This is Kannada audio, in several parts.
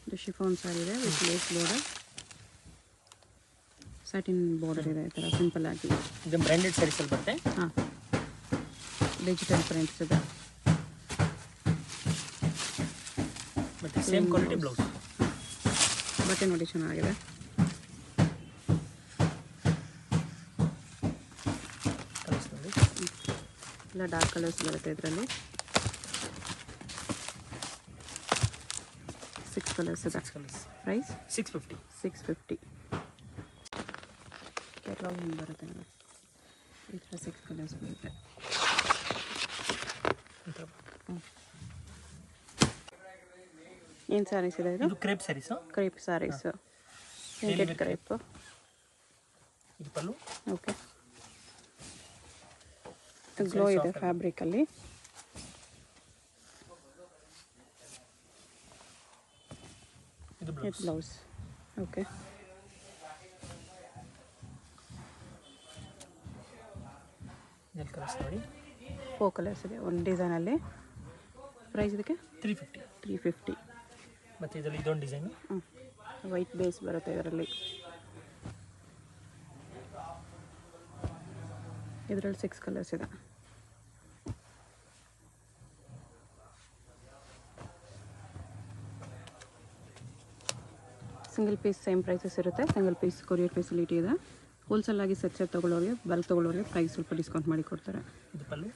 ಇದು ಶಿಫಾನ್ ಸಾರಿ ಇದೆ with lace border, satin border ಇದೆ ಈ ಥರ ಸಿಂಪಲ್ ಆಗಿ. ಇದು ಬ್ರ್ಯಾಂಡೆಡ್ ಸ್ಯಾರೀಸಲ್ಲಿ ಬರುತ್ತೆ. ಹಾಂ, ಡಿಜಿಟಲ್ ಪ್ರಿಂಟ್ಸ್ ಇದೆ ಮತ್ತು ಸೇಮ್ ಕ್ವಾಲಿಟಿ ಬ್ಲೌಸ್. ಬಟ್ಟೆ ನೋಡಿ ಚೆನ್ನಾಗಿದೆ. ಕಲರ್ಸ್ ನೋಡಿ ಎಲ್ಲ ಡಾರ್ಕ್ ಕಲರ್ಸ್ ಬರುತ್ತೆ ಇದರಲ್ಲಿ. 6 ಕಲರ್ಸ್ ಇದೆ. ಪ್ರೈಸ್ 650. ಕೆಟಲಾಗ್ ಹಿಂಗೆ ಬರುತ್ತೆ ನೋಡಿ, ಈ ಥರ 6 ಕಲರ್ಸ್ ಬರುತ್ತೆ. ಏನು ಸ್ಯಾರೀಸ್ ಇದೆ ಇದು? Crepe saris. Crepe saris, printed crepe. ಇದು ಪಲ್ಲು. ಓಕೆ, ಗ್ಲೋ ಇದೆ ಫ್ಯಾಬ್ರಿಕಲ್ಲಿ. ಇದು ಬ್ಲೌಸ್. ಓಕೆ, ಕಲರ್ಸ್ ನೋಡಿ 4 ಕಲರ್ಸ್ ಇದೆ ಒಂದು ಡಿಸೈನಲ್ಲಿ. ಪ್ರೈಸ್ ಇದಕ್ಕೆ 350. ಮತ್ತು ಇದರಲ್ಲಿ ಇದೊಂದು ಡಿಸೈನು. ವೈಟ್ ಬೇಸ್ ಬರುತ್ತೆ ಇದರಲ್ಲಿ. ಇದರಲ್ಲಿ 6 ಕಲರ್ಸ್ ಇದೆ. ಸಿಂಗಲ್ ಪೀಸ್ ಸೇಮ್ ಪ್ರೈಸಸ್ ಇರುತ್ತೆ. ಸಿಂಗಲ್ ಪೀಸ್ ಕೊರಿಯರ್ ಫೆಸಿಲಿಟಿ ಇದೆ. ಹೋಲ್ಸೇಲ್ ಆಗಿ ಸೆಟ್ ತೊಗೊಳ್ಳೋರಿಗೆ, ಬಲ್ಕ್ ತೊಗೊಳ್ಳೋರಿಗೆ ಪ್ರೈಸ್ ಸ್ವಲ್ಪ ಡಿಸ್ಕೌಂಟ್ ಮಾಡಿ ಕೊಡ್ತಾರೆ. ಇದು ಪಲ್ಲು.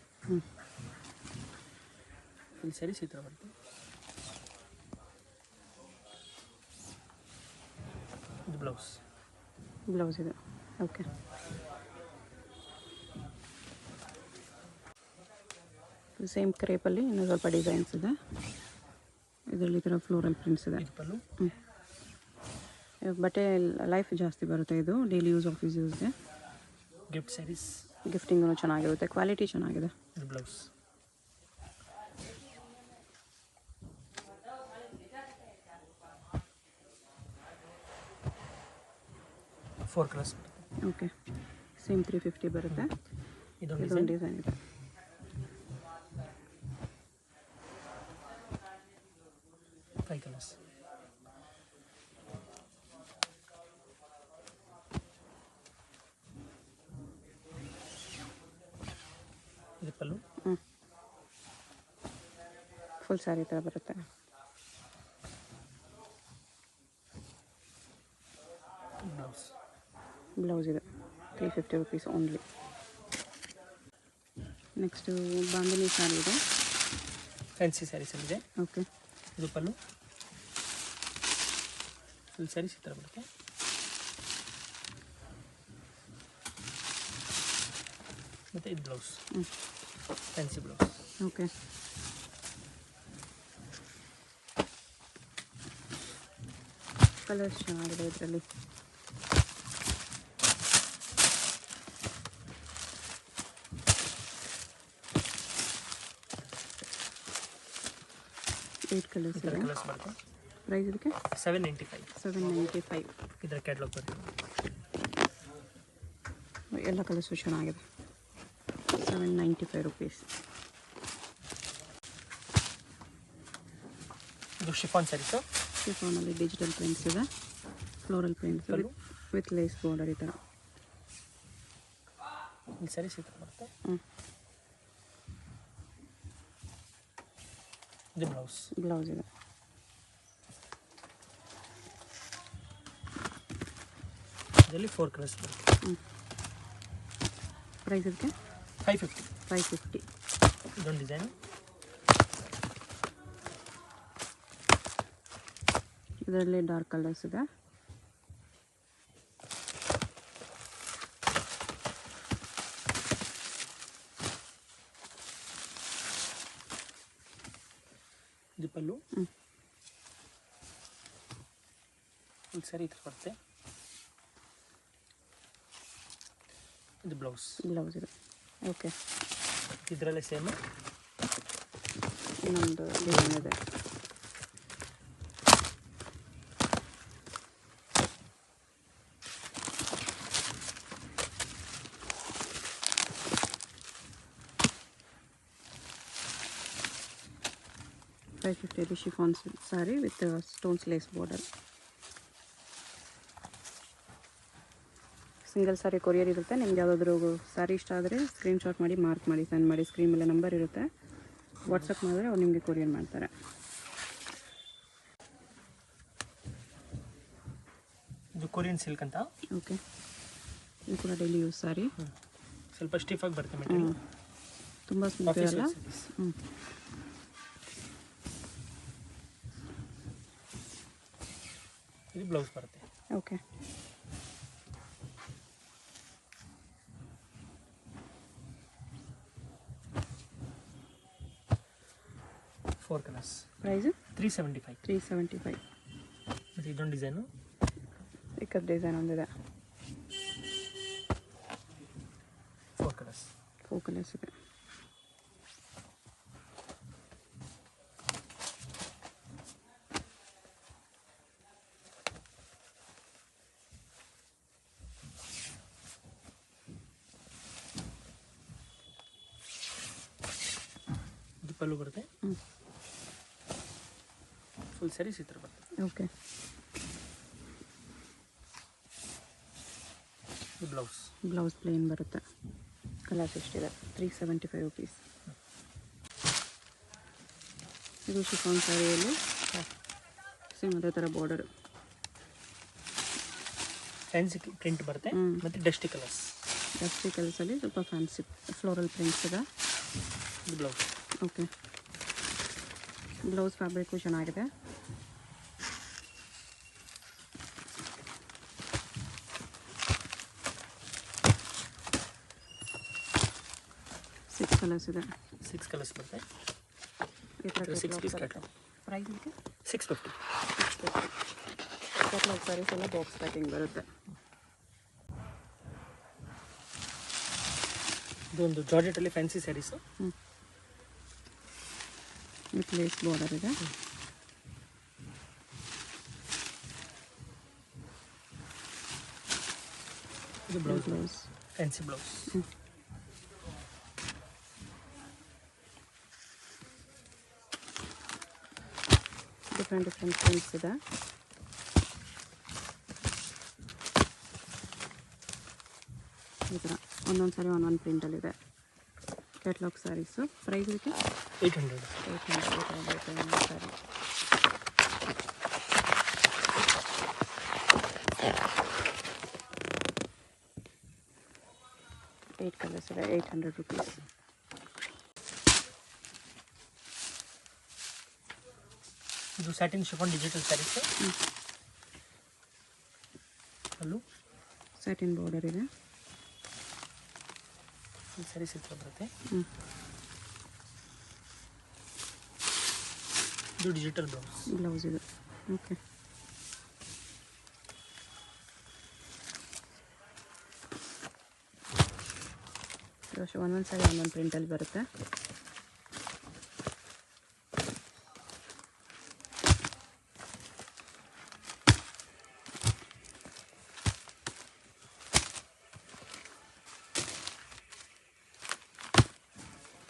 ಇಲ್ಲಿ ಸ್ಯಾರೀಸ್ ಈ ಥರ ಬರುತ್ತೆ. ಇದು ಬ್ಲೌಸ್ ಇದೆ. ಓಕೆ, ಸೇಮ್ ಕ್ರೇಪಲ್ಲಿ ಇನ್ನೂ ಸ್ವಲ್ಪ ಡಿಸೈನ್ಸ್ ಇದೆ. ಇದರಲ್ಲಿ ಈ ಥರ ಫ್ಲೋರಲ್ ಪ್ರಿಂಟ್ಸ್ ಇದೆ. ಬಟ್ಟೆ ಲೈಫ್ ಜಾಸ್ತಿ ಬರುತ್ತೆ. ಇದು ಡೈಲಿ ಯೂಸ್, ಆಫೀಸ್ ಯೂಸ್ಗೆ. ಗಿಫ್ಟ್ ಸ್ಯಾರೀಸ್. ಗಿಫ್ಟಿಂಗೂ ಚೆನ್ನಾಗಿರುತ್ತೆ, ಕ್ವಾಲಿಟಿ ಚೆನ್ನಾಗಿದೆ. Blouse. Four colours. Okay, same 350 ಬರುತ್ತೆ. ಇದೊಂದು ಡಿಸೈನ್ ಇದೆ. Five colours. ಇದು ಪಲ್ಲು. ಫುಲ್ ಸ್ಯಾರಿ ಥರ ಬರುತ್ತೆ. ಬ್ಲೌಸ್ ಇದೆ. 350 rupees only. Next bandhani sari ಇದೆ, ಫ್ಯಾನ್ಸಿ ಸ್ಯಾರೀಸಲ್ಲಿದೆ. ಓಕೆ, ಇದು ಪಲ್ಲು. ಫುಲ್ ಸ್ಯಾರೀಸ್ ಈ ಥರ ಬರುತ್ತೆ. ಮತ್ತು ಇದು blouse, fancy blouse. Okay, colours ಚೆನ್ನಾಗಿದೆ ಇದರಲ್ಲಿ. ಏಟ್ ಕಲರ್ಸ್ ಇದೆ. ಕಲರ್ಸ್ ಬರುತ್ತೆ. ಪ್ರೈಸ್ ಇದಕ್ಕೆ 795. ಇದರ ಕ್ಯಾಟ್ಲಾಗ್ ಬರುತ್ತೆ. ಎಲ್ಲ ಕಲರ್ಸು ಚೆನ್ನಾಗಿದೆ. 795 ರುಪೀಸ್. ಇದು ಶಿಫಾನ್ ಸ್ಯಾರೀಸು. ಶಿಫಾನಲ್ಲಿ ಡಿಜಿಟಲ್ ಪ್ರಿಂಟ್ಸ್ ಇದೆ, floral prints with lace border ಈ ಥರ. ಈ ಸ್ಯಾರೀಸ್ ಈ ಥರ ಬರುತ್ತೆ. ಇದು ಬ್ಲೌಸ್ ಇದೆ. ಇದರಲ್ಲಿ 4 ಕಲರ್ಸ್ ಬರುತ್ತೆ. ಪ್ರೈಸ್ ಇದಕ್ಕೆ 550. ಇದೊಂದು ಡಿಸೈನ್. ಇದರಲ್ಲಿ ಡಾರ್ಕ್ ಕಲರ್ಸ್ ಇದೆ. ಇದು ಪಲ್ಲು. ಒಂದು ಸರಿ ಈ ಥರ ಬರುತ್ತೆ. ಇದು ಬ್ಲೌಸ್ ಇದೆ. ಓಕೆ, ಇದರಲ್ಲೇ ಸೇಮ್ ಇನ್ನೊಂದು ಡಿಸೈನ್ ಇದೆ. 550 rupees chiffon sari with stones lace border. Single sari courier ಇರುತ್ತೆ. ನಿಮ್ಗೆ ಯಾವುದಾದ್ರೂ ಸ್ಯಾರಿ ಇಷ್ಟ ಆದರೆ ಸ್ಕ್ರೀನ್ಶಾಟ್ ಮಾಡಿ ಮಾರ್ಕ್ ಮಾಡಿ ಸೆಂಡ್ ಮಾಡಿ. ಸ್ಕ್ರೀನ್ ಮೇಲೆ ನಂಬರ್ ಇರುತ್ತೆ, ವಾಟ್ಸಪ್ ಮಾಡಿದ್ರೆ ಅವ್ರು ನಿಮಗೆ ಕೊರಿಯರ್ ಮಾಡ್ತಾರೆ. ಇದು ಕೊರಿಯನ್ ಸಿಲ್ಕ್ ಅಂತ. ಓಕೆ, ಇದು ಕೂಡ ಡೈಲಿ ಯೂಸ್ ಸ್ಯಾರಿ. ಸ್ವಲ್ಪ ಸ್ಟಿಫ್ ಆಗಿ ಬರುತ್ತೆ ಮೆಟೀರಿಯಲ್, ತುಂಬ ಸ್ಮೂತ್ ಇರಲ್ಲ. ಇದು ಬ್ಲೌಸ್ ಬರುತ್ತೆ. Okay, four colours. ಪ್ರೈಸ್ 375. 375. ಮತ್ತು ಇದೊಂದು ಡಿಸೈನು, ಚಿಕ್ಕದ ಡಿಸೈನ್ ಒಂದಿದೆ. 4 ಕಲರ್ಸ್. 4 ಕಲರ್ಸ್ ಇದೆ. ಇದು ಪಲ್ಲು ಬರುತ್ತೆ. ಫುಲ್ ಸ್ಯಾರೀಸ್ ಈ ಥರ ಬರುತ್ತೆ. ಓಕೆ, ಬ್ಲೌಸ್ ಬ್ಲೌಸ್ ಪ್ಲೇನ್ ಬರುತ್ತೆ. ಕಲರ್ಸ್ ಎಷ್ಟಿದೆ? 375 rupees. ಇದು ಶಿಫಾನ್ ಸ್ಯಾರಿಯಲ್ಲಿ ಸೇಮ್ ಅದೇ ಥರ ಬಾರ್ಡರ್, ಫ್ಯಾನ್ಸಿ ಪ್ರಿಂಟ್ ಬರುತ್ತೆ. ಮತ್ತು ಡಸ್ಟಿ ಕಲರ್ಸ್. ಡಸ್ಟಿ ಕಲರ್ಸಲ್ಲಿ ಸ್ವಲ್ಪ ಫ್ಯಾನ್ಸಿ ಫ್ಲೋರಲ್ ಪ್ರಿಂಟ್ಸ್ ಇದೆ. ಇದು ಬ್ಲೌಸ್. ಓಕೆ, ಬ್ಲೌಸ್ ಫ್ಯಾಬ್ರಿಕ್ಕು ಚೆನ್ನಾಗಿದೆ. ಸಿಕ್ಸ್ ಕಲರ್ಸ್ ಇದೆ. 6 ಕಲರ್ಸ್ ಬರುತ್ತೆ. ಈ ಥರ 6 ಪೀಸ್ ಕ್ಯಾಟ್ಲಾಗ್. ಪ್ರೈಸ್ ಇದಕ್ಕೆ 650. ಕ್ಯಾಟ್ಲಾಗ್ ಸ್ಯಾರೀಸ್ ಎಲ್ಲ ಬಾಕ್ಸ್ ಪ್ಯಾಕಿಂಗ್ ಬರುತ್ತೆ. ಇದೊಂದು ಜಾರ್ಜೆಟಲ್ಲಿ fancy saris. With lace border ಇದೆ. ಇದು blouse. Blouse fancy blouse. Different prints ಇದೆ. ಈ ಥರ ಒಂದೊಂದು ಸಾರಿ ಒಂದೊಂದು ಪ್ರಿಂಟಲ್ಲಿದೆ. ಕ್ಯಾಟ್ಲಾಗ್ ಸ್ಯಾರೀಸು. ಪ್ರೈಸ್ ಇದಕ್ಕೆ 800. 800 ಸ್ಯಾರಿ. ಏಟ್ ಕಲರ್ಸ್ ಇದೆ. 800 rupees. ಇದು ಸ್ಯಾಟಿನ್ ಶಿಫಾನ್ ಡಿಜಿಟಲ್ ಸ್ಯಾರೀಸ್. ಅಲ್ಲೂ ಸ್ಯಾಟಿನ್ ಬಾರ್ಡರ್ ಇದೆ. ಈ ಸ್ಯಾರೀಸ್ ಇತ್ತು ಬರುತ್ತೆ. ಇದು ಡಿಜಿಟಲ್ ಬ್ಲೌಸ್. ಬ್ಲೌಸ್ ಇದು. ಓಕೆ, ಒಂದೊಂದು ಸಾರಿ ಒಂದೊಂದು ಪ್ರಿಂಟಲ್ಲಿ ಬರುತ್ತೆ.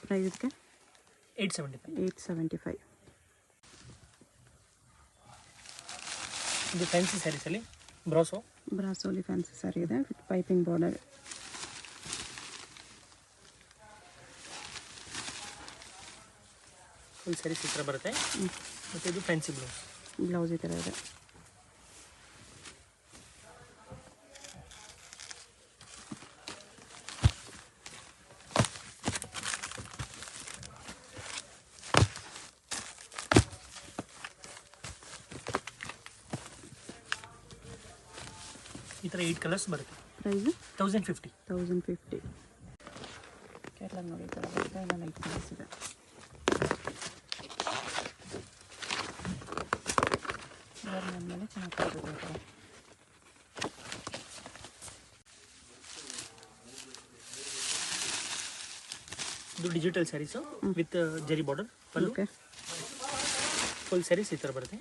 ಪ್ರೈಸ್ ಇದಕ್ಕೆ 875. 875. ಇದು ಫ್ಯಾನ್ಸಿ ಸ್ಯಾರೀಸಲ್ಲಿ ಬ್ರಾಸೋಲಿ ಫ್ಯಾನ್ಸಿ ಸ್ಯಾರಿ ಇದೆ with piping border. Full saris ಈ ಥರ ಬರುತ್ತೆ. ಮತ್ತು ಇದು ಫ್ಯಾನ್ಸಿ ಬ್ಲೌಸ್. ಬ್ಲೌಸ್ ಈ ಥರ ಇದೆ. ಈ ಥರ 8 ಕಲರ್ಸ್ ಬರುತ್ತೆ. ಪ್ರೈಸ್ 1050. 1050. ಕ್ಯಾಟ್ಲಾಗ್ ನೋಡಿ, ಈ ಥರ ಬರುತ್ತೆ. ಎಲ್ಲ ಲೈಟ್ ಕಲರ್ಸ್ ಇದೆ. ನನ್ನ ಮೇಲೆ ಚೆನ್ನಾಗಿ ಕಾಣಿಸುತ್ತೆ. ಇದು ಡಿಜಿಟಲ್ ಸ್ಯಾರೀಸು ವಿತ್ ಜರಿ ಬಾರ್ಡರ್. ಪಲ್ಲು. ಓಕೆ, ಫುಲ್ ಸ್ಯಾರೀಸ್ ಈ ಥರ ಬರುತ್ತೆ.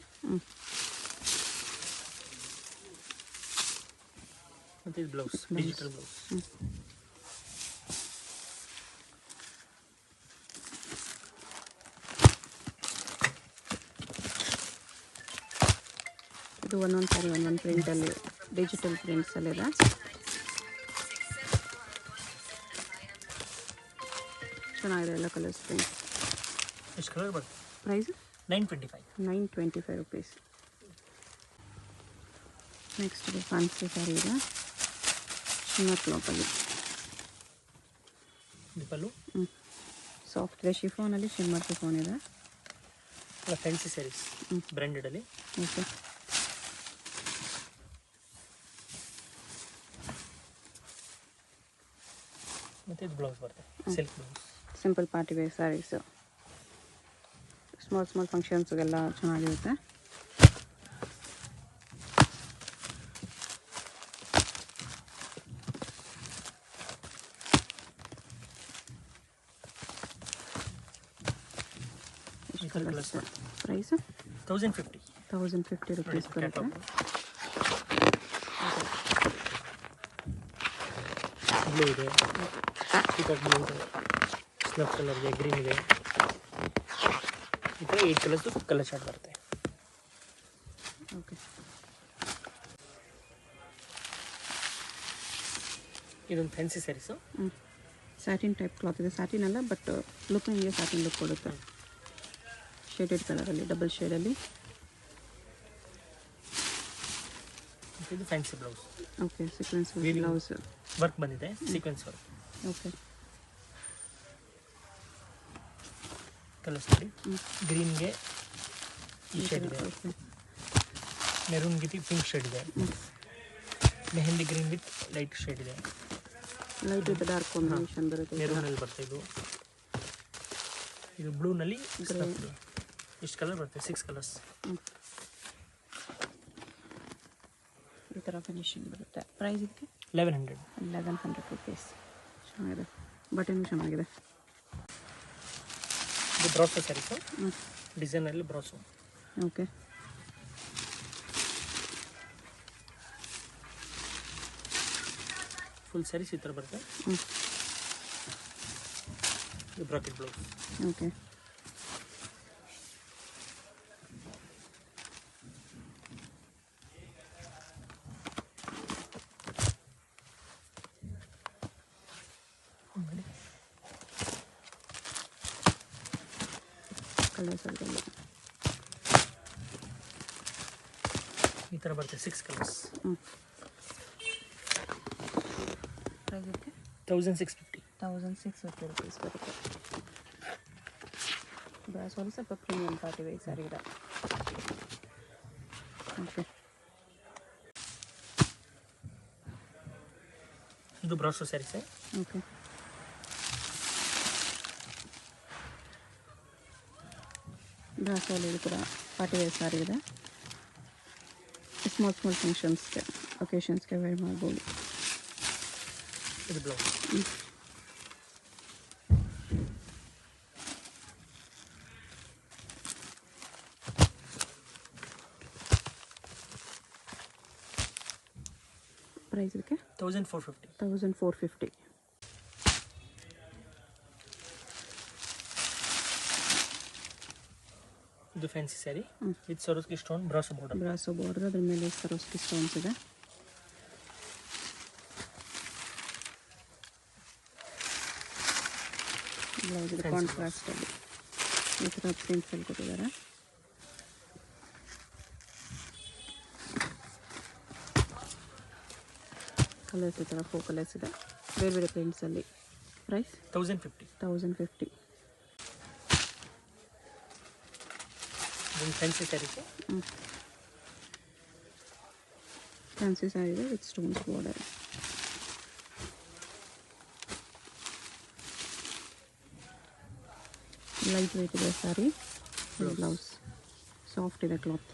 ಮತ್ತು ಇದು ಬ್ಲೌಸ್, ಡಿಜಿಟಲ್ ಬ್ಲೌಸ್. ಇದು ಒಂದೊಂದು ಸಾರಿ ಒಂದೊಂದು ಪ್ರಿಂಟಲ್ಲಿ ಡಿಜಿಟಲ್ ಪ್ರಿಂಟ್ಸಲ್ಲಿದೆ. ಚೆನ್ನಾಗಿದೆ ಎಲ್ಲ ಕಲರ್ಸ್ ಪ್ರಿಂಟ್. ಎಷ್ಟು ಕಲರ್ ಬರುತ್ತೆ? ಪ್ರೈಸ್ 925. 925 ರುಪೀಸ್. ನೆಕ್ಸ್ಟ್ ಇದು ಫ್ಯಾನ್ಸಿ ಸ್ಯಾರಿ ಇದೆ ಶಿಮ್ಮರ್ ಕ್ಲಾತಲ್ಲಿ. ಪಲ್ಲು ಸಾಫ್ಟ್ ಇದೆ, ಶಿಫಾನಲ್ಲಿ ಶಿಮ್ಮರ್ ಶಿಫಾನ್ ಇದೆ. ಫ್ಯಾನ್ಸಿ ಸ್ಯಾರೀಸ್ ಬ್ರ್ಯಾಂಡೆಡಲ್ಲಿ. ಓಕೆ, ಮತ್ತು ಇದು ಬ್ಲೌಸ್ ಬರುತ್ತೆ silk blouse. Simple party wear saris, small ಫಂಕ್ಷನ್ಸ್ಗೆಲ್ಲ ಚೆನ್ನಾಗಿರುತ್ತೆ. ಪ್ರೈಸು 1050. 1050 ರುಪೀಸ್ ಬರುತ್ತೆ. ಬ್ಲೂ ಇದೆ, ಪಿಕಾಕ್ ಬ್ಲೂ ಇದೆ, ಸ್ನಫ್ ಕಲರ್ ಇದೆ, ಗ್ರೀನ್ ಇದೆ. ಈ ಥರ 8 ಕಲರ್ಸು ಕಲರ್ ಶಾರ್ಟ್ ಬರುತ್ತೆ. ಓಕೆ, ಇದೊಂದು fancy saris. Satin type cloth ಇದೆ. ಸ್ಯಾಟಿನ್ ಅಲ್ಲ, ಬಟ್ ಲುಕ್ ನಿಮಗೆ ಸ್ಯಾಟಿನ್ ಲುಕ್ ಕೊಡುತ್ತೆ. ಶೇಡೆಡ್ ಕಲರಲ್ಲಿ, ಡಬಲ್ ಶೇಡಲ್ಲಿ. ಇದು fancy blouse. Okay, sequence blouse work ಬಂದಿದೆ, ಸೀಕ್ವೆನ್ಸ್ ವರ್ಕ್. ಓಕೆ, ಕಲರ್ಸ್ ನೋಡಿ. ಗ್ರೀನ್ಗೆ ಈ ಶೇಡ್ ಇದೆ, ಓಕೆ, ಮೆರೂನ್ ಗಿತಿ ಪಿಂಕ್ ಶೇಡ್ ಇದೆ, mehndi green with light shade ಇದೆ, ಲೈಟ್ ವಿತ್ ಡಾರ್ಕ್ ಕಾಂಬಿನೇಷನ್ ಬರುತ್ತೆ. ಮೆರೂನಲ್ಲಿ ಬರುತ್ತೆ ಇದು. ಇದು ಬ್ಲೂನಲ್ಲಿ ಇಷ್ಟು ಕಲರ್ ಬರುತ್ತೆ, 6 ಕಲರ್ಸ್. ಈ ಥರ ಫಿನಿಶಿಂಗ್ ಬರುತ್ತೆ. ಪ್ರೈಸ್ ಇದಕ್ಕೆ 1100 ರುಪೀಸ್. ಚೆನ್ನಾಗಿದೆ, ಬಟನ್ ಚೆನ್ನಾಗಿದೆ. ಇದು ಬ್ರಾಸೋ ಸ್ಯಾರೀಸು, ಡಿಸೈನಲ್ಲಿ ಬ್ರಾಸೋ. ಓಕೆ, ಫುಲ್ ಸ್ಯಾರೀಸ್ ಈ ಥರ ಬರುತ್ತೆ. ಇದು ಬ್ರಾಕೆಟ್ ಬ್ಲೌಸ್. ಓಕೆ, ಕಲರ್ಸ್ ಅದರಲ್ಲಿ ಈ ಥರ ಬರುತ್ತೆ, 6 ಕಲರ್ಸ್. ಪ್ರೈಸ್ ಇದಕ್ಕೆ 1650. 1650 ರುಪೀಸ್ ಬರುತ್ತೆ. ಬ್ರಾಸೋಲಿ ಸ್ವಲ್ಪ ಪ್ರೀಮಿಯಂ ಪಾರ್ಟಿ ವೇರ್ ಸ್ಯಾರಿ ಇದೆ. ಓಕೆ, ಇದು ಬ್ರಾಸೋ ಸ್ಯಾರೀಸ್. ಓಕೆ, ಬ್ರಾಸೋಲಿ ಕೂಡ ಪಾರ್ಟಿ ವೇರ್ ಸ್ಯಾರಿ ಇದೆ. ಸ್ಮಾಲ್ ಫಂಕ್ಷನ್ಸ್ಗೆ, ಒಕೇಶನ್ಸ್ಗೆ ವೇರ್ ಮಾಡ್ಬೋದು. ಇದು ಬ್ಲೌಸ್. ಪ್ರೈಸ್ ಇದಕ್ಕೆ 1450. 1450. ಇದು fancy sari with ಸರೋಸ್ಕಿ stone brasso border. Brasso border, ಅದ್ರ ಮೇಲೆ ಸರೋಸ್ಕಿ ಸ್ಟೋನ್ಸ್ ಇದೆ. ಬ್ಲೌಸ್ ಇದೆ ಕಾಂಟ್ರಾಸ್ಟಲ್ಲಿ ಈ ಥರ ಪ್ರಿಂಟ್ಸಲ್ಲಿ ಕೊಟ್ಟಿದ್ದಾರೆ. ಕಲರ್ಸ್ ಈ ಥರ 4 ಕಲರ್ಸ್ ಇದೆ, ಬೇರೆ ಬೇರೆ ಪ್ರಿಂಟ್ಸಲ್ಲಿ. ಪ್ರೈಸ್ 1050. 1050. ಇದೊಂದು ಫ್ಯಾನ್ಸಿ ಸ್ಯಾರೀಸ್. ಫ್ಯಾನ್ಸಿ ಸ್ಯಾರಿ ಇದೆ with stones border. Light weight ಇದೆ ಸ್ಯಾರಿ. ಬ್ಲೌಸ್ ಸಾಫ್ಟ್ ಇದೆ ಕ್ಲಾತ್.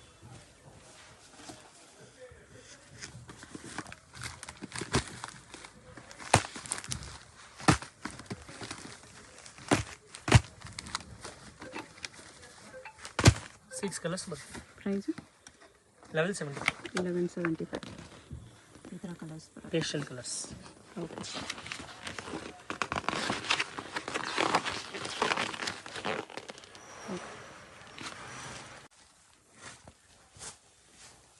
ಸಿಕ್ಸ್ ಕಲರ್ಸ್ ಬರುತ್ತೆ. ಪ್ರೈಸು 1175. ಈ ಥರ ಕಲರ್ಸ್ ಬರುತ್ತೆ. Pastel colours. ಓಕೆ,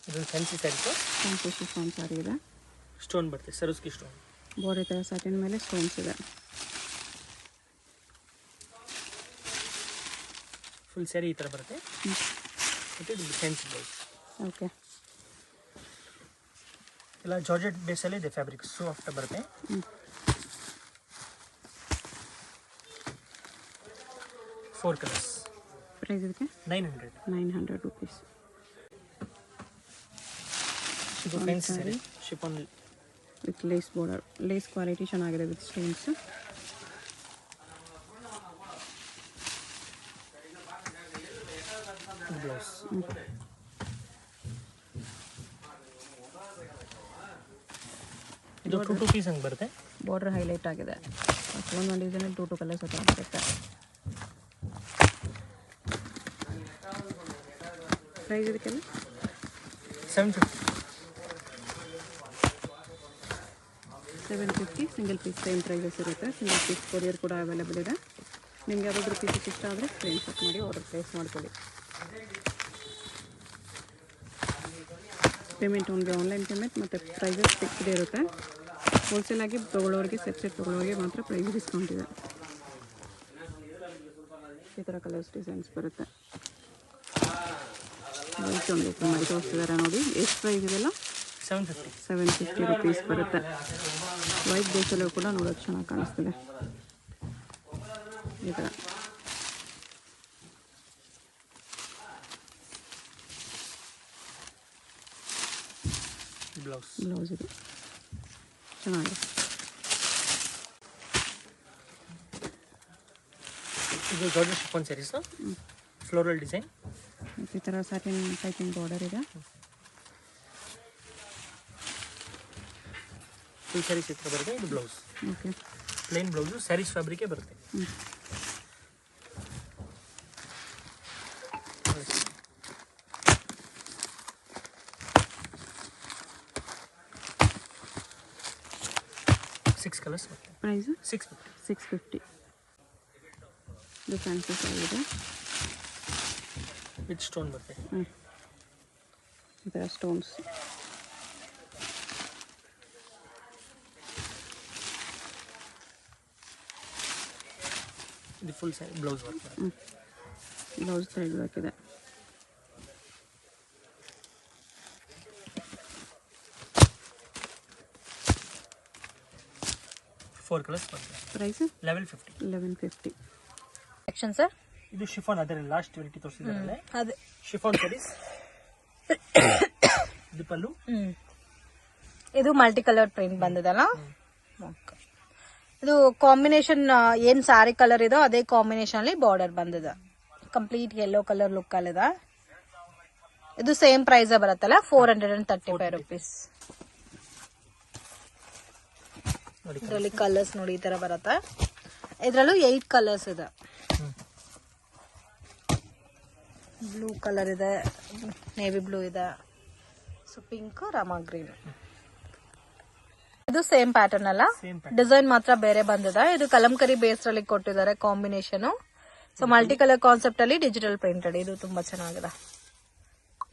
ಇದು fancy saris. Fancy chiffon sari ಇದೆ. ಸ್ಟೋನ್ ಬರುತ್ತೆ, ಸರೋಸ್ಕಿ ಸ್ಟೋನ್. ಬಾರ್ಡರ್ ಥರ ಸಾಟಿನ್ ಮೇಲೆ ಸ್ಟೋನ್ಸ್ ಇದೆ. ಫುಲ್ ಸ್ಯಾರಿ ಈ ಥರ ಬರುತ್ತೆ. ಮತ್ತು ಇದು ಫ್ಯಾನ್ಸಿ ಬ್ಲೌಸ್. ಓಕೆ. ಎಲ್ಲ ಜಾರ್ಜೆಟ್ ಬೇಸಲ್ಲಿ ಇದೆ, ಫ್ಯಾಬ್ರಿಕ್ ಸಾಫ್ಟ್ ಬರುತ್ತೆ. 4 ಕಲರ್ಸ್. ಪ್ರೈಸ್ ಇದಕ್ಕೆ 900 rupees. ಇದು fancy sari chiffon with lace border. Lace quality ಚೆನ್ನಾಗಿದೆ ವಿತ್ ಸ್ಟೋನ್ಸ್. ಬ್ಲೌಸ್. ಇದು 2 ಪೀಸ್ ಹಂಗೆ ಬರುತ್ತೆ. ಬಾರ್ಡರ್ ಹೈಲೈಟ್ ಆಗಿದೆ. ಒಂದು ಡಿಸೈನಲ್ಲಿ 2 ಕಲರ್ಸ್ ಹತ್ರ ಬರುತ್ತೆ. ಪ್ರೈಸ್ ಇದಕ್ಕೆಲ್ಲ 750 ಸಿಂಗಲ್ ಪೀಸ್ ಸೇಮ್ ಪ್ರೈಸಸ್ ಇರುತ್ತೆ. ಸಿಂಗಲ್ ಪೀಸ್ ಕೊರಿಯರ್ ಕೂಡ ಅವೈಲೇಬಲ್ ಇದೆ. ನಿಮ್ಗೆ ಯಾವುದಾದ್ರೂ ಪೀಸಸ್ ಇಷ್ಟ ಆದರೆ ಸ್ಕ್ರೀನ್ಶಾಟ್ ಮಾಡಿ ಆರ್ಡರ್ ಪ್ಲೇಸ್ ಮಾಡ್ಕೊಳ್ಳಿ. ಪೇಮೆಂಟ್ ಓನ್ಲಿ ಆನ್ಲೈನ್ ಪೇಮೆಂಟ್ ಮತ್ತು ಪ್ರೈಸಸ್ ಫಿಕ್ಸ್ಡ್ ಇರುತ್ತೆ. ಹೋಲ್ಸೇಲ್ ಆಗಿ ತೊಗೊಳ್ಳೋರಿಗೆ ಸೆಟ್ ತೊಗೊಳ್ಳೋರಿಗೆ ಮಾತ್ರ ಪ್ರೈಸ್ ಡಿಸ್ಕೌಂಟ್ ಇದೆ. ಈ ಥರ ಕಲರ್ಸ್ ಡಿಸೈನ್ಸ್ ಬರುತ್ತೆ. ವೈಟ್ ಒಂದು ಓಪನ್ ಮಾಡಿ ತೋರಿಸ್ತಿದ್ದಾರೆ ನೋಡಿ. ಎಷ್ಟು ಪ್ರೈಸ್ ಇದೆಲ್ಲ? 750 rupees ಬರುತ್ತೆ. ವೈಟ್ ಬೇಸಲ್ಲೂ ಕೂಡ ನೋಡೋಕ್ಕೆ ಚೆನ್ನಾಗಿ ಕಾಣಿಸ್ತಿದೆ. ಈ ಥರ ಬ್ಲೌಸ್ ಇದೆ, ಚೆನ್ನಾಗಿದೆ. ಇದು georgette chiffon saris, floral design. ಈ ಥರ ಸಾಟಿನ್ ಟೈಪಿಂಗ್ ಬಾರ್ಡರ್ ಇದೆ. ಫುಲ್ ಸ್ಯಾರೀಸ್ ಈ ಥರ ಬರುತ್ತೆ. ಇದು blouse. Okay. Plain blouse saris ಫ್ಯಾಬ್ರಿಕೇ ಬರುತ್ತೆ. ಸಿಕ್ಸ್ ಕಲರ್ಸ್ ಬರುತ್ತೆ. ಪ್ರೈಸು 650. ಇದು ಫ್ಯಾನ್ಸಿ ಆಗಿದೆ ವಿತ್ ಸ್ಟೋನ್ ಬರುತ್ತೆ. ಈ ಥರ ಸ್ಟೋನ್ಸ್. ಇದು ಫುಲ್ ಸ್ಯಾರಿ ಬ್ಲೌಸ್ ವರ್ಕ್ ಬರುತ್ತೆ. ಬ್ಲೌಸ್ ಸೈಡ್ ವರ್ಕ್ ಇದೆ. ಫೋರ್ ಕಲರ್ಸ್ ಬರುತ್ತೆ. ಪ್ರೈಸ್ 1150. ಸೆಕ್ಷನ್ ಸರ್, ಇದು ಶಿಫಾನ್ ಅದರ ಲಾಸ್ಟ್ ವೆರೈಟಿ ತೋರಿಸಿದಾರಲ್ಲ, ಅದೇ ಶಿಫಾನ್ ಸ್ಯಾರೀಸ್. ಇದು ಪಲ್ಲು. ಇದು ಮಲ್ಟಿ ಕಲರ್ ಪ್ರಿಂಟ್ ಬಂದಿದಲ್ಲ. ಇದು ಕಾಂಬಿನೇಷನ್ ಏನ್ ಸಾರಿ ಕಲರ್ ಇದೋ ಅದೇ ಕಾಂಬಿನೇಷನ್ ಅಲ್ಲಿ ಬಾರ್ಡರ್ ಬಂದಿದೆ. ಕಂಪ್ಲೀಟ್ ಯೆಲ್ಲೋ ಕಲರ್ ಲುಕ್ ಅಲ್ಲಿದೆ. ಇದು ಸೇಮ್ ಪ್ರೈಸ್ ಬರುತ್ತಲ್ಲ, 435 rupees. ಇದರಲ್ಲಿ ಕಲರ್ಸ್ ನೋಡಿ ಈ ತರ ಬರುತ್ತೆ. ಇದ್ರಲ್ಲೂ 8 ಕಲರ್ಸ್ ಇದೆ. ಬ್ಲೂ ಕಲರ್ ಇದೆ, ನೇವಿ ಬ್ಲೂ ಇದೆ, ಸೊ ಪಿಂಕ್, ರಾಮಾ ಗ್ರೀನ್. ಇದು ಸೇಮ್ ಪ್ಯಾಟರ್ನ್ ಅಲ್ಲ, ಡಿಸೈನ್ ಮಾತ್ರ ಬೇರೆ ಬಂದಿದೆ. ಇದು ಕಲಂಕರಿ ಬೇಸ್ ಅಲ್ಲಿ ಕೊಟ್ಟಿದ್ದಾರೆ combination. So multi colour concept ಅಲ್ಲಿ ಡಿಜಿಟಲ್ ಪ್ರಿಂಟೆಡ್. ಇದು ತುಂಬಾ ಚೆನ್ನಾಗಿದೆ.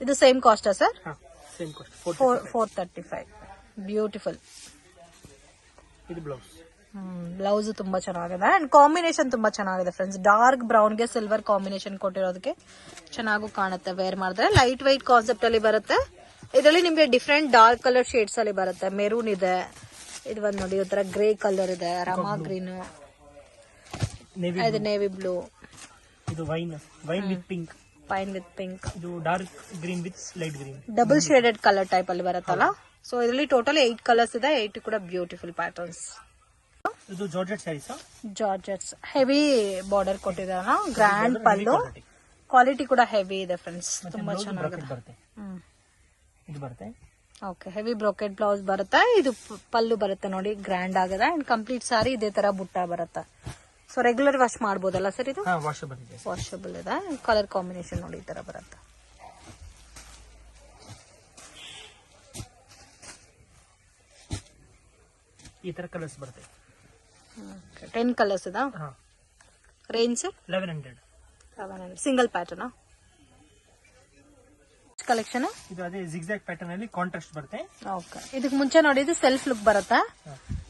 ಇದು ಸೇಮ್ ಕಾಸ್ಟ್ ಸರ್? 435. ಬ್ಯೂಟಿಫುಲ್. ಇದು ಬ್ಲೌಸ್. ಬ್ಲೌಸ್ ತುಂಬಾ ಚೆನ್ನಾಗಿದೆ ಅಂಡ್ ಕಾಂಬಿನೇಷನ್ ತುಂಬಾ ಚೆನ್ನಾಗಿದೆ ಫ್ರೆಂಡ್ಸ್. ಡಾರ್ಕ್ ಬ್ರೌನ್ ಗೆ ಸಿಲ್ವರ್ ಕಾಂಬಿನೇಷನ್ ಕೊಟ್ಟಿರೋದಕ್ಕೆ ಚೆನ್ನಾಗೂ ಕಾಣುತ್ತೆ. ವೇರ್ ಮಾಡಿದ್ರೆ ಲೈಟ್ ವೈಟ್ ಕಾನ್ಸೆಪ್ಟ್ ಅಲ್ಲಿ ಬರುತ್ತೆ. ಇದರಲ್ಲಿ ನಿಮ್ಗೆ ಡಿಫ್ರೆಂಟ್ ಡಾರ್ಕ್ ಕಲರ್ ಶೇಡ್ಸ್ ಅಲ್ಲಿ ಬರುತ್ತೆ. ಮೆರೂನ್ ಇದೆ, ಇದು ಒಂದು ನೋಡಿ ಈ ತರ ಗ್ರೇ ಕಲರ್ ಇದೆ, ರಾಮಾ ಗ್ರೀನ್, ಇದು ನೇವಿ ಬ್ಲೂ, ಇದು wine with pink, pine with pink, ಇದು dark green with light green, double shaded colour type ಅಲ್ಲಿ ಬರುತ್ತಲ್ಲ. ಸೊ ಇದರಲ್ಲಿ ಟೋಟಲ್ 8 ಕಲರ್ಸ್ ಇದೆ. 8 ಕೂಡ ಬ್ಯೂಟಿಫುಲ್ ಪ್ಯಾಟರ್ನ್ಸ್. ಇದು ಜಾರ್ಜೆಟ್ ಸ್ಯಾರೀಸ್, ಜಾರ್ಜೆಟ್ಸ್ ಹೆವಿ ಬಾರ್ಡರ್ ಕೊಟ್ಟಿದ್ದಾರೆ. ಗ್ರ್ಯಾಂಡ್ ಪಲ್ಲು, ಕ್ವಾಲಿಟಿ ಕೂಡ ಹೆವಿ ಇದೆ ಫ್ರೆಂಡ್ಸ್. ತುಂಬಾ ಚೆನ್ನಾಗಿದೆ. ಇದು ಬರುತ್ತೆ. ಓಕೆ, ಹೆವಿ ಬ್ರೋಕೆಡ್ ಬ್ಲೌಸ್ ಬರುತ್ತೆ. ಇದು ಪಲ್ಲು ಬರುತ್ತೆ ನೋಡಿ, ಗ್ರ್ಯಾಂಡ್ ಆಗಿದೆ. ಅಂಡ್ ಕಂಪ್ಲೀಟ್ ಸಾರಿ ಇದೇ ತರ ಬುಟ್ಟ ಬರುತ್ತೆ. ಸೊ ರೆಗ್ಯುಲರ್ ವಾಶ್ ಮಾಡಬಹುದಲ್ಲ ಸರ್? ಇದು ವಾಷಬಲ್ ಇದೆ. ಕಲರ್ ಕಾಂಬಿನೇಷನ್ ನೋಡಿ ಈ ತರ ಬರುತ್ತೆ. ಈ ತರ ಕಲರ್ಸ್ ಬರುತ್ತೆ. 10 ಕಲರ್ಸ್ ಇದೆ. Range 1100. Single pattern. Next collection ಇದು ಅದೇ ಜಿಗ್ಜಾಗ್ ಪ್ಯಾಟರ್ನ್ ಅಲ್ಲಿ ಕಾಂಟ್ರಾಸ್ಟ್ ಬರುತ್ತೆ. ಓಕೆ, ಇದಕ್ಕೆ ಮುಂಚೆ ನೋಡಿ ಇದು ಸೆಲ್ಫ್ ಲುಕ್ ಬರುತ್ತಾ,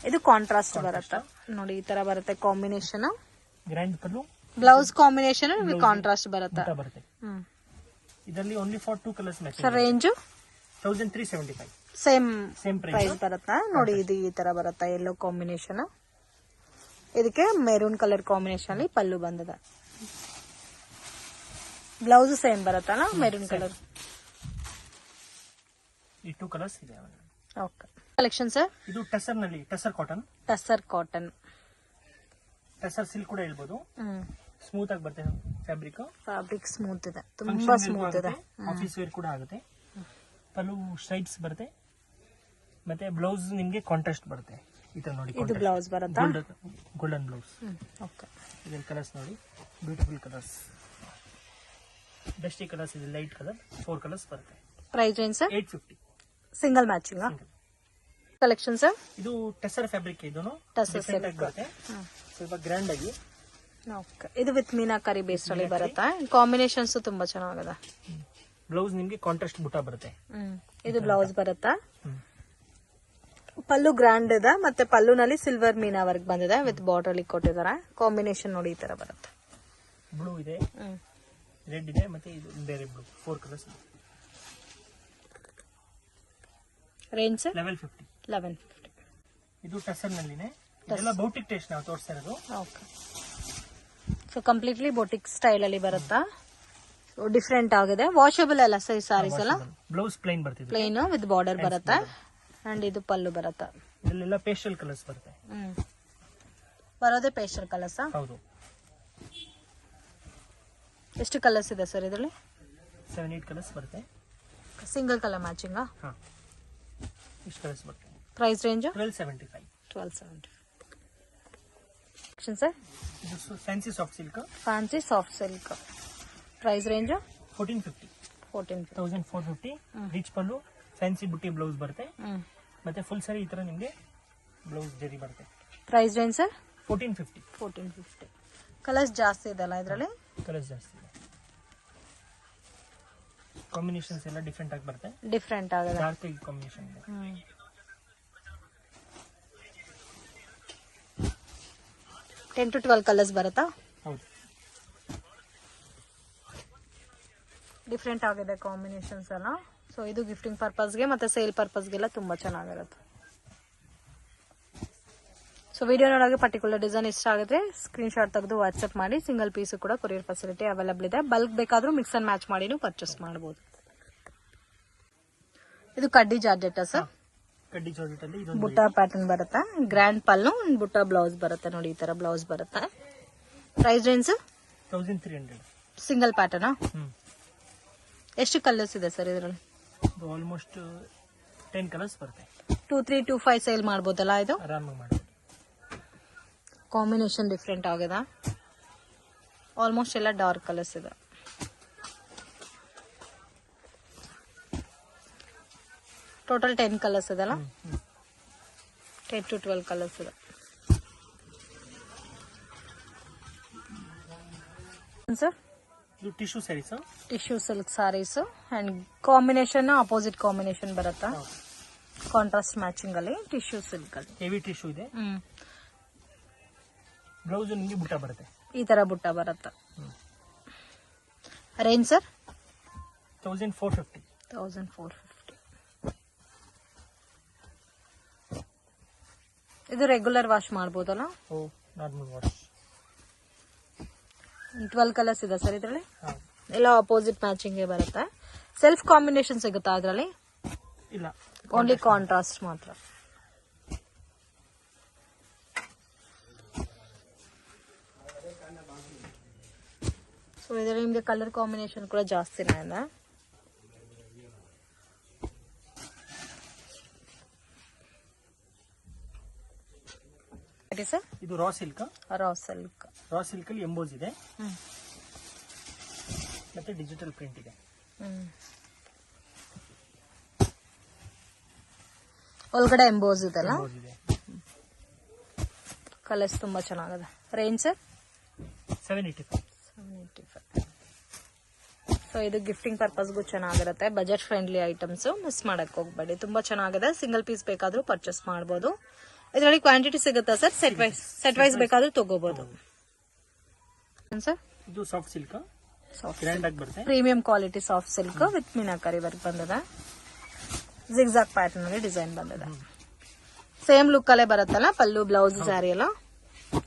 ಇದು ಕಾಂಟ್ರಾಸ್ಟ್ ಬರುತ್ತಾ ನೋಡಿ, ಈ ತರ ಬರುತ್ತೆ combination. Grand pallu, blouse combination ನಿಮಗೆ ಕಾಂಟ್ರಾಸ್ಟ್ ಬರುತ್ತಾ. ಬರುತ್ತೆ. ಇದರಲ್ಲಿ only for 2 colours match. Sir range 1375 same price ಬರುತ್ತಾ ನೋಡಿ. ಇದು ಈ ತರ ಬರುತ್ತಾ ಯೆಲ್ಲೋ ಕಾಂಬಿನೇಷನ್, ಇದಕ್ಕೆ ಮೆರೂನ್ ಕಲರ್ ಕಾಂಬಿನೇಷನ್ ಅಲ್ಲಿ ಪಲ್ಲು ಬಂದಿದೆ. ಬ್ಲೌಸ್ ಸೇಮ್ ಬರುತ್ತಲ್ಲ ಮೆರೂನ್ ಕಲರ್. ಈ 2 ಕಲರ್ಸ್ ಇದೆ. ಓಕೆ, ಕಲೆಕ್ಷನ್ ಸರ್ ಇದು ಟಸರ್ ನಲ್ಲಿ, tussar cotton, tussar cotton, tussar silk ಕೂಡ ಹೇಳ್ಬೋದು. ಸ್ಮೂತ್ ಆಗಿ ಬರುತ್ತೆ ಫ್ಯಾಬ್ರಿಕ್. ಫ್ಯಾಬ್ರಿಕ್ ಸ್ಮೂತ್ ಇದೆ, ತುಂಬಾ ಸ್ಮೂತ್ ಇದೆ. ಆಫೀಸ್ ವೇರ್ ಕೂಡ ಆಗುತ್ತೆ. ಪಲ್ಲು ಸ್ಟ್ರೈಪ್ಸ್ ಬರುತ್ತೆ, ಮತ್ತೆ ಬ್ಲೌಸ್ ನಿಮ್ಗೆ ಕಾಂಟ್ರಾಸ್ಟ್ ಬರುತ್ತೆ. ಈ ತರ ನೋಡಿ, ಇದು ಬ್ಲೌಸ್ ಬರುತ್ತಾ, ಗೋಲ್ಡನ್ ಬ್ಲೌಸ್. ಓಕೆ, ಇದರಲ್ಲಿ ಕಲರ್ಸ್ ನೋಡಿ, ಬ್ಯೂಟಿಫುಲ್ ಕಲರ್ಸ್, ಡಸ್ಟಿ ಕಲರ್ಸ್ ಇದೆ, ಲೈಟ್ ಕಲರ್, 4 ಕಲರ್ಸ್ ಬರುತ್ತೆ. Price range sir 850 single matching. Collection sir ಇದು ಟಸರ್ ಫ್ಯಾಬ್ರಿಕ್, ಇದನ್ನು ಟಸರ್ ಡಿಫರೆಂಟ್ ಆಗಿ ಬರುತ್ತೆ, ಸ್ವಲ್ಪ ಗ್ರ್ಯಾಂಡ್ ಆಗಿ. ಓಕೆ, ಇದು ವಿತ್ ಮೀನಾಕರಿ ಬೇಸ್ ಅಲ್ಲಿ ಬರುತ್ತಾ. ಕಾಂಬಿನೇಷನ್ಸ್ ತುಂಬಾ ಚೆನ್ನಾಗಿದೆ. ಬ್ಲೌಸ್ ನಿಮ್ಗೆ ಕಾಂಟ್ರಾಸ್ಟ್ ಬುಟ್ಟ ಬರುತ್ತೆ. ಇದು ಬ್ಲೌಸ್ ಬರುತ್ತಾ. ಪಲ್ಲು ಗ್ರ್ಯಾಂಡ್ ಇದೆ, ಮತ್ತೆ ಪಲ್ಲುನಲ್ಲಿ ಸಿಲ್ವರ್ ಮೀನಾ ವರ್ಕ್ ಬಂದಿದೆ, ವಿತ್ ಬಾರ್ಡರ್ ಅಲ್ಲಿ ಕೊಟ್ಟಿದ್ದಾರೆ. ಕಾಂಬಿನೇಷನ್ ನೋಡಿ ಈ ತರ ಬರುತ್ತೆ. ಬ್ಲೂ ಇದೆ, ರೆಡ್ ಇದೆ, ಮತ್ತೆ ಇದು ಬೇರೆ ಬ್ಲೂ, 4 ಕಲರ್ಸ್. ರೇಂಜ್ 1150. ಇದು ಟಸರ್ ನಲ್ಲಿನೇ, ಇದೆಲ್ಲ ಬೌಟಿಕ್ ಟೇಸ್ಟ್ ನಾವು ತೋರಿಸ್ತಾ ಇರೋದು. Okay, so completely boutique style ಅಲ್ಲಿ ಬರುತ್ತಾ. ಡಿಫ್ರೆಂಟ್ ಆಗಿದೆ. ವಾಷಬಲ್ ಅಲ್ಲ ಸರ್ ಸಾರೀಸ್ ಎಲ್ಲ. ಬ್ಲೌಸ್ ಪ್ಲೈನ್ ಬರ್ತಿದೆ, ಪ್ಲೈನ್ ವಿತ್ ಬಾರ್ಡರ್ ಬರುತ್ತೆ, ಅಂಡ್ ಇದು ಪಲ್ಲು ಬರುತ್ತೆ. ಇದೆಲ್ಲ ಪೇಸ್ಟಲ್ ಕಲರ್ಸ್ ಬರುತ್ತೆ. ಬರೋದೇ ಪೇಸ್ಟಲ್ ಕಲರ್ಸ್. ಹೌದು. ಎಷ್ಟು ಕಲರ್ಸ್ ಇದೆ ಸರ್ ಇದರಲ್ಲಿ? 7-8 ಕಲರ್ಸ್ ಬರುತ್ತೆ. Single colour matching. ಇಷ್ಟು ಕಲರ್ಸ್ ಬರುತ್ತೆ. Price range 1275. 1275 ಸರ್. ಇದು fancy soft silk. Fancy soft silk. Price range 1450. 1450. Rich pallu, fancy butti blouse ಬರುತ್ತೆ, ಮತ್ತೆ ಫುಲ್ ಸಾರಿ ಈ ತರ ನಿಮ್ಗೆ ಬ್ಲೌಸ್ ಜರಿ ಬರುತ್ತೆ. Price range sir 1450. 1450. ಕಲರ್ಸ್ ಜಾಸ್ತಿ ಇದೆಲ್ಲ ಇದರಲ್ಲಿ. ಕಲರ್ಸ್ ಜಾಸ್ತಿ ಇದೆ, ಕಾಂಬಿನೇಷನ್ಸ್ ಎಲ್ಲ ಡಿಫರೆಂಟ್ ಆಗಿ ಬರುತ್ತೆ. ಡಿಫರೆಂಟ್ ಆಗಿದೆ, ಡಾರ್ಕ್ ಕಾಂಬಿನೇಷನ್ ಇದೆ. 10 to 12 ಕಲರ್ಸ್ ಬರುತ್ತಾ? ಹೌದು. ಡಿಫ್ರೆಂಟ್ ಆಗಿದೆ ಕಾಂಬಿನೇಷನ್ಸ್ ಎಲ್ಲ. ಸೊ ಇದು ಗಿಫ್ಟಿಂಗ್ ಪರ್ಪಸ್ಗೆ ಮತ್ತೆ ಸೇಲ್ ಪರ್ಪಸ್ಗೆಲ್ಲ ತುಂಬಾ ಚೆನ್ನಾಗಿರುತ್ತೆ. ಸೊ ವಿಡಿಯೋ ನೋಡೋಕೆ ಪರ್ಟಿಕ್ಯುಲರ್ ಡಿಸೈನ್ ಇಷ್ಟ ಆಗುತ್ತೆ, ಸ್ಕ್ರೀನ್ ಶಾಟ್ ತೆಗೆದು ವಾಟ್ಸ್ಆಪ್ ಮಾಡಿ. ಸಿಂಗಲ್ ಪೀಸ್ ಕೂಡ ಕೊರಿಯರ್ ಫೆಸಿಲಿಟಿ ಅವೈಲೇಬಲ್ ಇದೆ. ಬಲ್ಕ್ ಬೇಕಾದ್ರೂ ಮಿಕ್ಸ್ ಅಂಡ್ ಮ್ಯಾಚ್ ಮಾಡಿ ಪರ್ಚೇಸ್ ಮಾಡಬಹುದು. ಇದು ಕಡ್ಡಿ ಜಾರ್ಜೆಟ್ ಸರ್. ಕಡ್ಡಿ ಜಾರ್ಜೆಟ್ ಅಲ್ಲಿ ಇದೊಂದು ಬುಟ್ಟ ಪ್ಯಾಟರ್ನ್ ಬರುತ್ತೆ, ಗ್ರ್ಯಾಂಡ್ ಪಲ್ಲು, ಬುಟ್ಟ ಬ್ಲೌಸ್ ಬರುತ್ತೆ ನೋಡಿ, ಈ ತರ ಬ್ಲೌಸ್ ಬರುತ್ತೆ. Price range 1300. Single pattern. ಎಷ್ಟು ಕಲರ್ಸ್ ಇದೆ ಸರ್ ಇದರಲ್ಲಿ? ಆಲ್ಮೋಸ್ಟ್ 10 ಕಲರ್ಸ್ ಬರುತ್ತೆ. 2, 3, 2, 5 ಸೇಲ್ ಮಾಡಬಹುದಲ್ಲ ಇದು? ಆರಾಮಾಗಿ ಮಾಡಬಹುದು. ಕಾಂಬಿನೇಷನ್ ಡಿಫ್ರೆಂಟ್ ಆಗಿದೆ. ಆಲ್ಮೋಸ್ಟ್ ಎಲ್ಲ ಡಾರ್ಕ್ ಕಲರ್ಸ್ ಇದೆ. ಟೋಟಲ್ 10 ಕಲರ್ಸ್ ಇದೆಲ್ಲ. 10 to 12 ಕಲರ್ಸ್ ಇದೆ ಸರ್. ಇದು tissue saris, tissue silk saris and combination opposite combination ಬರುತ್ತಾ, ಕಾಂಟ್ರಾಸ್ಟ್ ಮ್ಯಾಚಿಂಗ್ ಅಲ್ಲಿ ಟಿಶ್ಯೂ ಸಿಲ್ಕ್ ಅಲ್ಲಿ. ಹೆವಿ ಟಿಶ್ಯೂ ಇದೆ. ಬ್ಲೌಸ್ ನಿಮಗೆ ಬುಟ್ಟ ಬರುತ್ತೆ, ಈ ತರ ಬುಟ್ಟ ಬರುತ್ತೆ. Range sir 1450. 1450. ಇದು ರೆಗ್ಯುಲರ್ ವಾಶ್ ಮಾಡಬಹುದಲ್ಲ? ಓ, ನಾರ್ಮಲ್ ವಾಶ್. 12 ಕಲರ್ಸ್ ಇದೆ ಸರ್ ಇದರಲ್ಲಿ. ಎಲ್ಲ ಅಪೋಸಿಟ್ ಮ್ಯಾಚಿಂಗ್ ಬರುತ್ತೆ. ಸೆಲ್ಫ್ ಕಾಂಬಿನೇಷನ್ ಸಿಗುತ್ತಾ ಅದರಲ್ಲಿ? ಇಲ್ಲ, ಓನ್ಲಿ ಕಾಂಟ್ರಾಸ್ಟ್ ಮಾತ್ರ. ಸೊ ಇದರಲ್ಲಿ ನಿಮಗೆ ಕಲರ್ ಕಾಂಬಿನೇಷನ್ ಕೂಡ ಜಾಸ್ತಿನೇ ಇದೆ. ಸರ್ ಇದು raw silk. Raw silk. Raw silk ಅಲ್ಲಿ ಎಂಬೋಸ್ ಇದೆ, ಮತ್ತೆ ಡಿಜಿಟಲ್ ಪ್ರಿಂಟ್ ಇದೆ. ಒಳಗಡೆ ಎಂಬೋಸ್ ಇದೆಲ್ಲ. ಎಂಬೋಸ್ ಇದೆ. ಕಲರ್ಸ್ ತುಂಬಾ ಚೆನ್ನಾಗಿದೆ. Range sir 785. ಸೊ ಇದು ಗಿಫ್ಟಿಂಗ್ ಪರ್ಪಸ್ಗೂ ಚೆನ್ನಾಗಿರುತ್ತೆ, ಬಜೆಟ್ ಫ್ರೆಂಡ್ಲಿ ಐಟಮ್ಸ್, ಮಿಸ್ ಮಾಡಕ್ ಹೋಗ್ಬೇಡಿ. ತುಂಬಾ ಚೆನ್ನಾಗಿದೆ. ಸಿಂಗಲ್ ಪೀಸ್ ಬೇಕಾದ್ರೂ ಪರ್ಚೇಸ್ ಮಾಡಬಹುದು. ಇದರಲ್ಲಿ ಕ್ವಾಂಟಿಟಿ ಸಿಗುತ್ತಾ ಸರ್? ಸೆಟ್ ವೈಸ್ ಬೇಕಾದ್ರೂ ತಗೋಬಹುದು ಸರ್. ಇದು ಸಾಫ್ಟ್ ಸಿಲ್ಕ್, ಗ್ರ್ಯಾಂಡ್ ಆಗಿ ಬರುತ್ತೆ. Premium quality soft silk with meenakari work ಬಂದಿದೆ. ಜಿಗ್ಜಾಗ್ ಪ್ಯಾಟರ್ನ್ ಅಲ್ಲಿ ಡಿಸೈನ್ ಬಂದಿದೆ. ಸೇಮ್ ಲುಕ್ ಅಲ್ಲೇ ಬರುತ್ತಲ್ಲ ಪಲ್ಲು ಬ್ಲೌಸ್ ಸ್ಯಾರಿ ಎಲ್ಲ.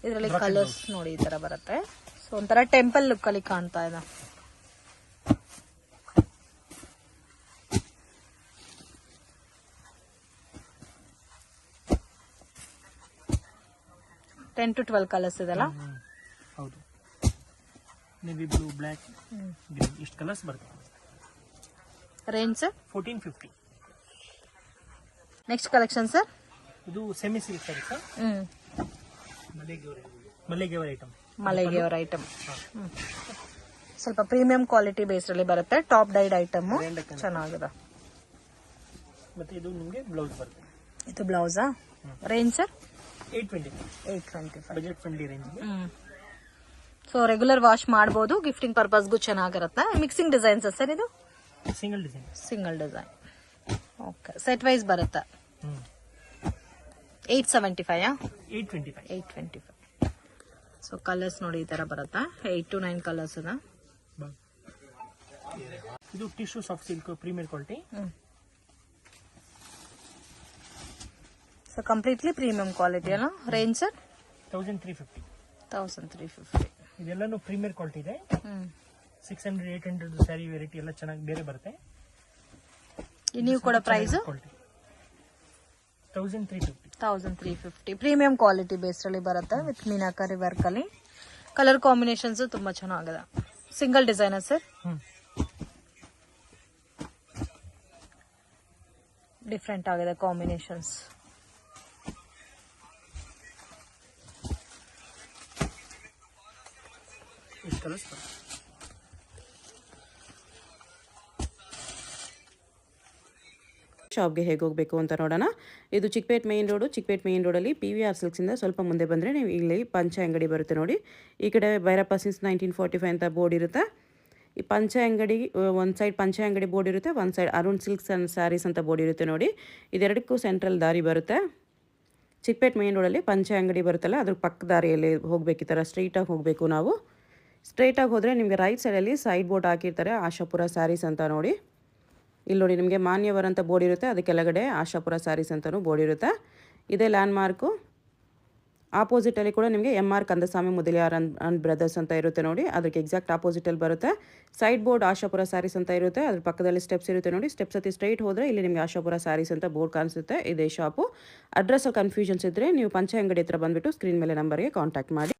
ಇದರಲ್ಲಿ ಕಲರ್ಸ್ ನೋಡಿ ಈ ತರ ಬರುತ್ತೆ. ಸೊ ಒಂಥರ ಟೆಂಪಲ್ ಲುಕ್ ಅಲ್ಲಿ ಕಾಣ್ತಾ ಇದೆ. ಟೆನ್ ಟು 12 ಕಲರ್ಸ್ ಇದೆಲ್ಲ. ಹೌದು, ನೇವಿ ಬ್ಲೂ, ಬ್ಲಾಕ್, ಗ್ರೀನ್ ಇಷ್ಟು ಕಲರ್ಸ್ ಬರುತ್ತೆ. Range sir 1450. Next collection sir. ಇದು ಸೆಮಿ ಸಿಲ್ಕ್ ಸ್ಯಾರಿ ಸರ್. ಮಲ್ಲಿಗೆವರ್ ಐಟಮ್. ಮಲ್ಲಿಗೆಯವರ ಐಟಮ್ ಸ್ವಲ್ಪ ಪ್ರೀಮಿಯಂ ಕ್ವಾಲಿಟಿ ಬೇಸ್ ಅಲ್ಲಿ ಬರುತ್ತೆ. ಟಾಪ್ ಡೈಡ್ ಐಟಮ್ ಚೆನ್ನಾಗಿದೆ. ಮತ್ತೆ ಇದು ನಿಮಗೆ ಬ್ಲೌಸ್ ಬರುತ್ತೆ. ಇದು ಬ್ಲೌಸಾ? Range sir 825. Budget friendly range. So regular wash ಮಾಡಬಹುದು. ಗಿಫ್ಟಿಂಗ್ ಪರ್ಪಸ್ಗೂ ಚೆನ್ನಾಗಿರುತ್ತೆ. ಮಿಕ್ಸಿಂಗ್ ಡಿಸೈನ್ಸ್ ಸರ್ ಇದು? Single design. Single design. Okay, set wise ಬರುತ್ತೆ. 875. 825. ಸೊ ಕಲರ್ಸ್ ನೋಡಿ ಈ ತರ ಬರುತ್ತೆ. 8 to 9 ಕಲರ್ಸ್ ಇದೆ. ಇದು tissue soft silk premier quality. So completely premium quality ಅಲ್ಲ. Range sir 1350. 1350. ಇದೆಲ್ಲಾನು ಪ್ರೀಮಿಯರ್ ಕ್ವಾಲಿಟಿ ಇದೆ. 600, 800 ಸ್ಯಾರಿ ವೆರೈಟಿ ಎಲ್ಲ ಚೆನ್ನಾಗಿ ಬೇರೆ ಬರುತ್ತೆ. ನೀವು ಕೂಡ ಪ್ರೈಸ್ 1350. ಪ್ರೀಮಿಯಂ ಕ್ವಾಲಿಟಿ ಬೇಸ್ ಅಲ್ಲಿ ಬರುತ್ತೆ ವಿತ್ ಮೀನಾಕರಿ ವರ್ಕ್ ಅಲ್ಲಿ. ಕಲರ್ ಕಾಂಬಿನೇಷನ್ಸ್ ತುಂಬಾ ಚೆನ್ನಾಗಿದೆ. Single designer sir. ಡಿಫ್ರೆಂಟ್ ಆಗಿದೆ ಕಾಂಬಿನೇಷನ್ಸ್. ಶಾಪ್ಗೆ ಹೇಗೆ ಹೋಗಬೇಕು ಅಂತ ನೋಡೋಣ. ಇದು ಚಿಕ್ಕಪೇಟ್ ಮೇನ್ ರೋಡಲ್ಲಿ PVR ಸಿಲ್ಕ್ಸಿಂದ ಸ್ವಲ್ಪ ಮುಂದೆ ಬಂದರೆ ನೀವು ಇಲ್ಲಿ ಪಂಚೆ ಅಂಗಡಿ ಬರುತ್ತೆ ನೋಡಿ. ಈ ಕಡೆ ಭೈರಪ್ಪ ಸಿನ್ಸ್ 1945 ಅಂತ ಬೋರ್ಡ್ ಇರುತ್ತೆ. ಈ ಪಂಚೆ ಅಂಗಡಿ ಒಂದು ಸೈಡ್ ಪಂಚೆ ಅಂಗಡಿ ಬೋರ್ಡ್ ಇರುತ್ತೆ, ಒಂದು side Arun silks and saris ಅಂತ ಬೋರ್ಡ್ ಇರುತ್ತೆ ನೋಡಿ. ಇದೆರಡಕ್ಕೂ ಸೆಂಟ್ರಲ್ ದಾರಿ ಬರುತ್ತೆ. ಚಿಕ್ಕಪೇಟ್ ಮೇನ್ ರೋಡಲ್ಲಿ ಪಂಚೆ ಅಂಗಡಿ ಬರುತ್ತಲ್ಲ, ಅದ್ರ ಪಕ್ಕ ದಾರಿಯಲ್ಲಿ ಹೋಗಬೇಕು. ಈ ಥರ ಸ್ಟ್ರೈಟಾಗಿ ಹೋಗಬೇಕು ನಾವು. ಸ್ಟ್ರೈಟಾಗಿ ಹೋದರೆ ನಿಮಗೆ ರೈಟ್ ಸೈಡಲ್ಲಿ ಸೈಡ್ ಬೋರ್ಡ್ ಹಾಕಿರ್ತಾರೆ, ಆಶಾಪುರ ಸ್ಯಾರೀಸ್ ಅಂತ ನೋಡಿ. ಇಲ್ಲಿ ನೋಡಿ ನಿಮಗೆ ಮಾನ್ಯವರ್ ಅಂತ ಬೋರ್ಡ್ ಇರುತ್ತೆ, ಅದು ಕೆಳಗಡೆ ಆಶಾಪುರ ಸ್ಯಾರೀಸ್ ಅಂತಲೂ ಬೋರ್ಡ್ ಇರುತ್ತೆ. ಇದೇ ಲ್ಯಾಂಡ್ ಮಾರ್ಕು. ಆಪೋಸಿಟಲ್ಲಿ ಕೂಡ ನಿಮಗೆ MR Kandaswamy Mudaliar and brothers ಅಂತ ಇರುತ್ತೆ ನೋಡಿ, ಅದಕ್ಕೆ ಎಕ್ಸಾಕ್ಟ್ ಆಪೋಸಿಟಲ್ಲಿ ಬರುತ್ತೆ. ಸೈಡ್ ಬೋರ್ಡ್ ಆಶಾಪುರ ಸ್ಯಾರೀಸ್ ಅಂತ ಇರುತ್ತೆ, ಅದ್ರ ಪಕ್ಕದಲ್ಲಿ ಸ್ಟೆಪ್ಸ್ ಇರುತ್ತೆ ನೋಡಿ. ಸ್ಟೆಪ್ಸ್ ಹತ್ತಿ ಸ್ಟ್ರೈಟ್ ಹೋದರೆ ಇಲ್ಲಿ ನಿಮಗೆ ಆಶಾಪುರ ಸ್ಯಾರೀಸ್ ಅಂತ ಬೋರ್ಡ್ ಕಾಣಿಸುತ್ತೆ. ಇದೇ ಶಾಪು. ಅಡ್ರೆಸ್ಸಲ್ಲಿ ಕನ್ಫ್ಯೂಷನ್ಸ್ ಇದ್ದರೆ ನೀವು ಪಂಚೆ ಅಂಗಡಿ ಹತ್ರ ಬಂದುಬಿಟ್ಟು ಸ್ಕ್ರೀನ್ ಮೇಲೆ ನಂಬರ್ಗೆ ಕಾಂಟ್ಯಾಕ್ಟ್ ಮಾಡಿ.